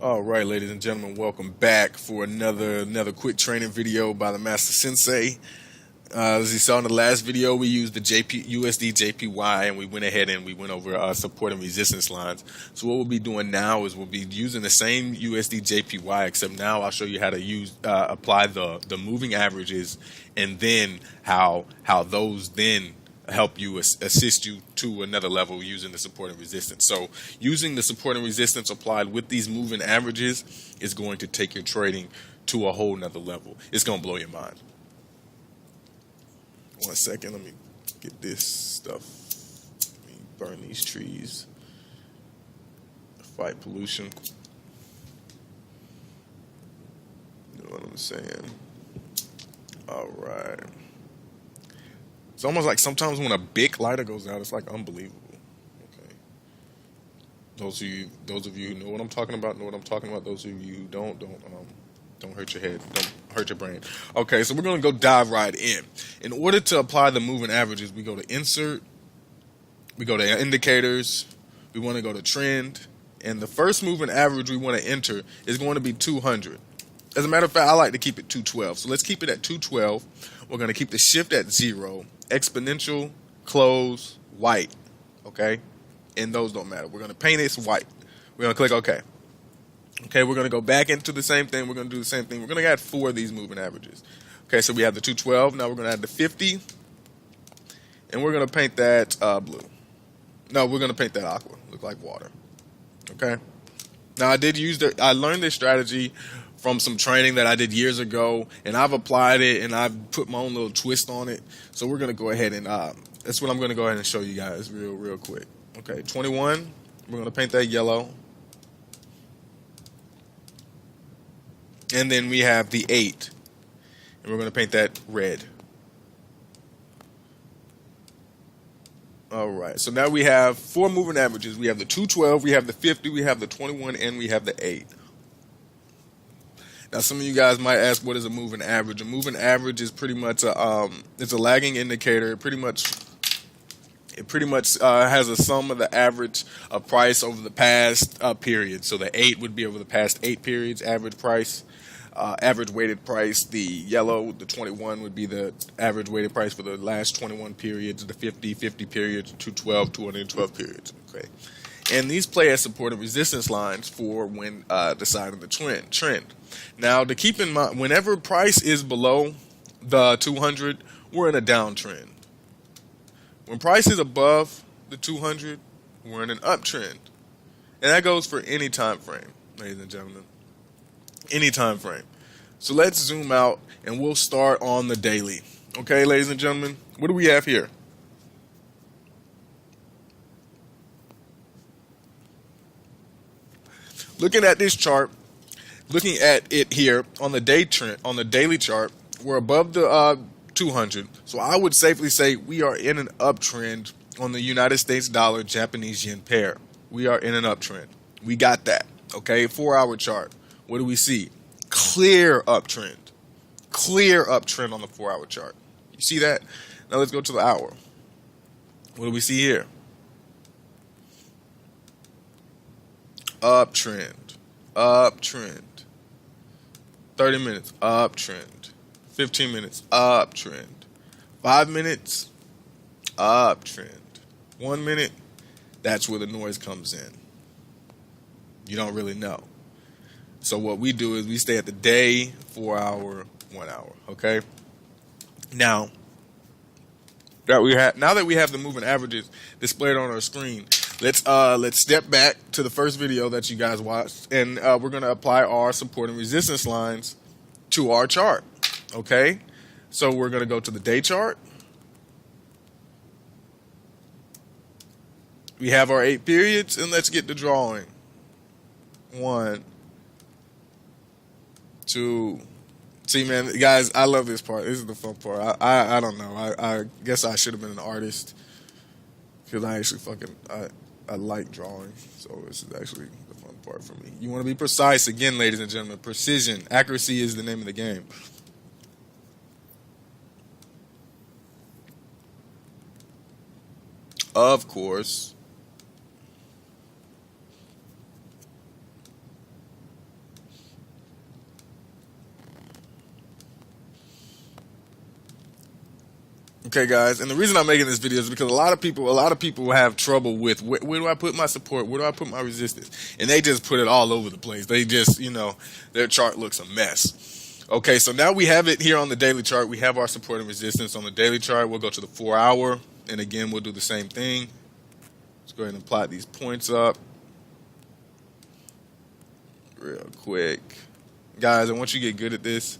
All right, ladies and gentlemen, welcome back for another quick training video by the Master Sensei. As you saw in the last video, we used the USD JPY, and we went ahead and we went over support and resistance lines. So what we'll be doing now is we'll be using the same USD JPY, except now I'll show you how to use apply the moving averages, and then how those then help you assist you to another level using the support and resistance. So using the support and resistance applied with these moving averages is going to take your trading to a whole nother level. It's going to blow your mind. 1 second, let me get this stuff. Let me burn these trees. Fight pollution. You know what I'm saying? All right. It's almost like sometimes when a big lighter goes out, it's like unbelievable. Okay. Those of you who know what I'm talking about know what I'm talking about. Those of you who don't hurt your head. Don't hurt your brain. Okay, so we're gonna go dive right in. In order to apply the moving averages, we go to insert, we go to indicators, we want to go to trend, and the first moving average we want to enter is going to be 200. As a matter of fact, I like to keep it 212. So let's keep it at 212. We're going to keep the shift at 0, exponential, close, white, okay? And those don't matter. We're going to paint this white. We're going to click OK. Okay, we're going to go back into the same thing. We're going to do the same thing. We're going to add 4 of these moving averages. Okay, so we have the 212. Now we're going to add the 50. And we're going to paint that blue. No, we're going to paint that aqua. Look like water. Okay? Now I learned this strategy from some training that I did years ago, and I've applied it and I've put my own little twist on it. So we're going to go ahead and that's what I'm going to go ahead and show you guys real quick. Okay, 21, we're going to paint that yellow. And then we have the 8, and we're going to paint that red. All right, so now we have 4 moving averages. We have the 212, we have the 50, we have the 21, and we have the 8. Now, some of you guys might ask, what is a moving average? A moving average is pretty much it's a lagging indicator. It pretty much has a sum of the average of price over the past period. So the 8 would be over the past 8 periods, average price, average weighted price. The yellow, the 21, would be the average weighted price for the last 21 periods. The 50 periods, 212, 212 periods. Okay. And these play as support and resistance lines for when deciding the trend. Now, to keep in mind, whenever price is below the 200, we're in a downtrend. When price is above the 200, we're in an uptrend. And that goes for any time frame, ladies and gentlemen. Any time frame. So let's zoom out and we'll start on the daily. Okay, ladies and gentlemen, what do we have here? Looking at this chart, looking at it here on the day trend, on the daily chart, we're above the 200. So I would safely say we are in an uptrend on the United States dollar Japanese yen pair. We are in an uptrend. We got that. Okay, 4-hour chart. What do we see? Clear uptrend. Clear uptrend on the 4-hour chart. You see that? Now let's go to the hour. What do we see here? Uptrend. Uptrend. 30 minutes. Uptrend. 15 minutes. Uptrend. 5 minutes. Uptrend. 1 minute. That's where the noise comes in. You don't really know. So what we do is we stay at the day, 4-hour, 1 hour. Okay. Now that we have the moving averages displayed on our screen, let's step back to the first video that you guys watched, and we're gonna apply our support and resistance lines to our chart. Okay. So we're gonna go to the day chart. We have our 8 periods, and let's get the drawing. 1, 2. See, man, guys, I love this part. This is the fun part. I don't know. I guess I should have been an artist, because I actually I like drawing. So this is actually the fun part for me. You want to be precise. Again, ladies and gentlemen, precision. Accuracy is the name of the game. Of course, Okay, guys, and the reason I'm making this video is because a lot of people have trouble with where do I put my support, where do I put my resistance, and they just put it all over the place. They just, their chart looks a mess. Okay, so now we have it here on the daily chart. We have our support and resistance on the daily chart. We'll go to the 4-hour, and again, we'll do the same thing. Let's go ahead and plot these points up real quick, guys. And once you get good at this,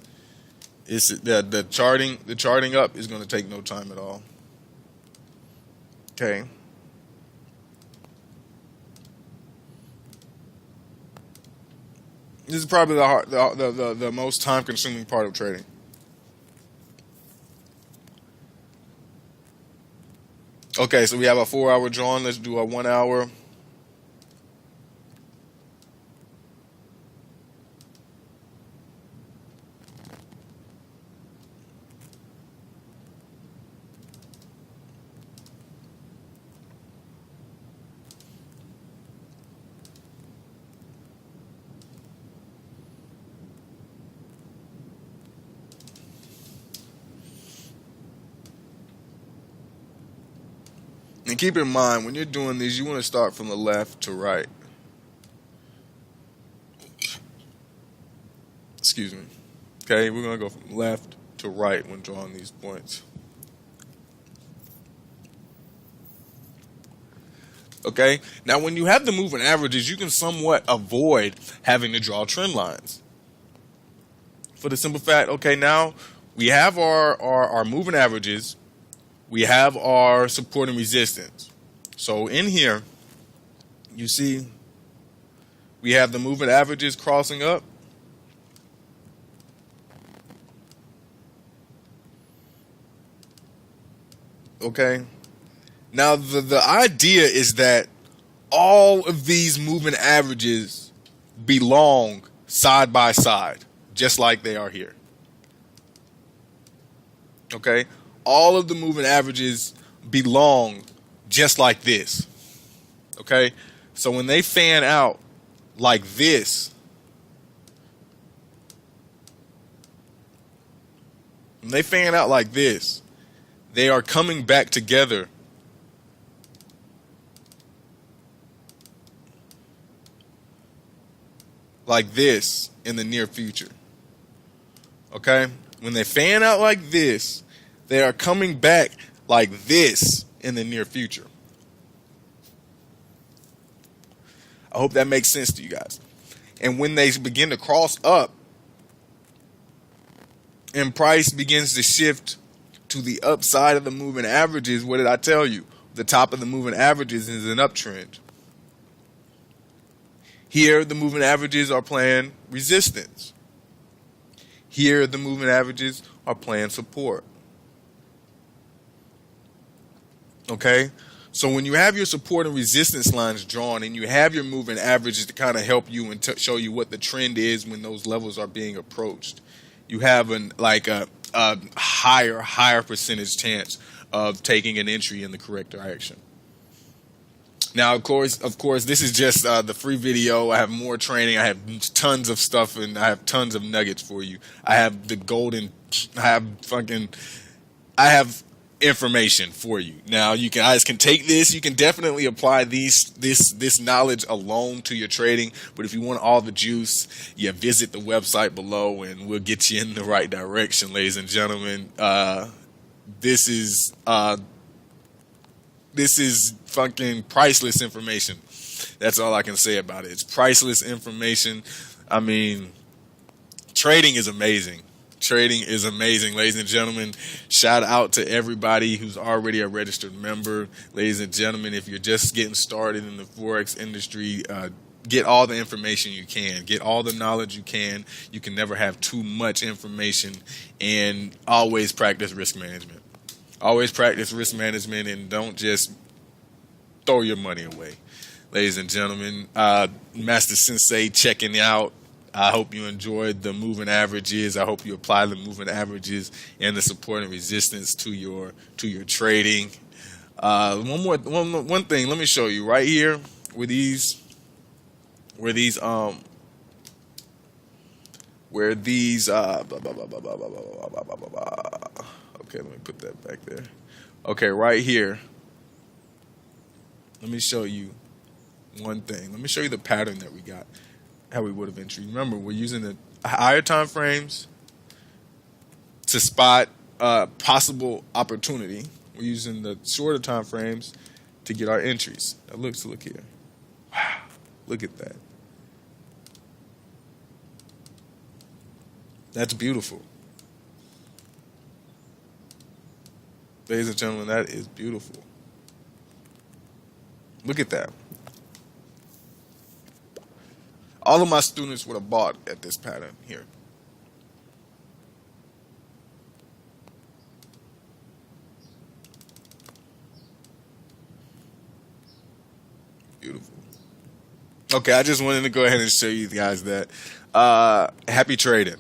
it's the charting up is going to take no time at all. Okay. This is probably the most time consuming part of trading. Okay, so we have a 4-hour drawn. Let's do a 1-hour. And keep in mind, when you're doing these, you want to start from the left to right. Excuse me. Okay, we're going to go from left to right when drawing these points. Okay, now when you have the moving averages, you can somewhat avoid having to draw trend lines. For the simple fact, okay, now we have our moving averages. We have our support and resistance. So in here, you see we have the moving averages crossing up. Okay. Now the idea is that all of these moving averages belong side by side, just like they are here. Okay. All of the moving averages belong just like this. Okay, so when they fan out like this, they are coming back together like this in the near future. Okay, when they fan out like this, they are coming back like this in the near future. I hope that makes sense to you guys. And when they begin to cross up and price begins to shift to the upside of the moving averages, what did I tell you? The top of the moving averages is an uptrend. Here, the moving averages are playing resistance. Here, the moving averages are playing support. Okay, so when you have your support and resistance lines drawn and you have your moving averages to kind of help you and show you what the trend is when those levels are being approached, you have a higher percentage chance of taking an entry in the correct direction. Now, of course, this is just the free video. I have more training. I have tons of stuff, and I have tons of nuggets for you. I have the golden. I have information for you. Now, you guys can take this. You can definitely apply this knowledge alone to your trading. But if you want all the juice, yeah, visit the website below, and we'll get you in the right direction, ladies and gentlemen. This is fucking priceless information. That's all I can say about it. It's priceless information. I mean, trading is amazing. Trading is amazing, ladies and gentlemen. Shout out to everybody who's already a registered member. Ladies and gentlemen, if you're just getting started in the Forex industry, get all the information you can. Get all the knowledge you can. You can never have too much information. And always practice risk management. Always practice risk management, and don't just throw your money away. Ladies and gentlemen, Master Sensei checking out. I hope you enjoyed the moving averages. I hope you apply the moving averages and the support and resistance to your trading. One thing, let me show you right here where these Okay, let me put that back there. Okay, right here. Let me show you one thing. Let me show you the pattern that we got, how we would have entry. Remember, we're using the higher time frames to spot possible opportunity. We're using the shorter time frames to get our entries. Now look here. Wow, look at that. That's beautiful. Ladies and gentlemen, that is beautiful. Look at that. All of my students would have bought at this pattern here. Beautiful. Okay, I just wanted to go ahead and show you guys that. Happy trading.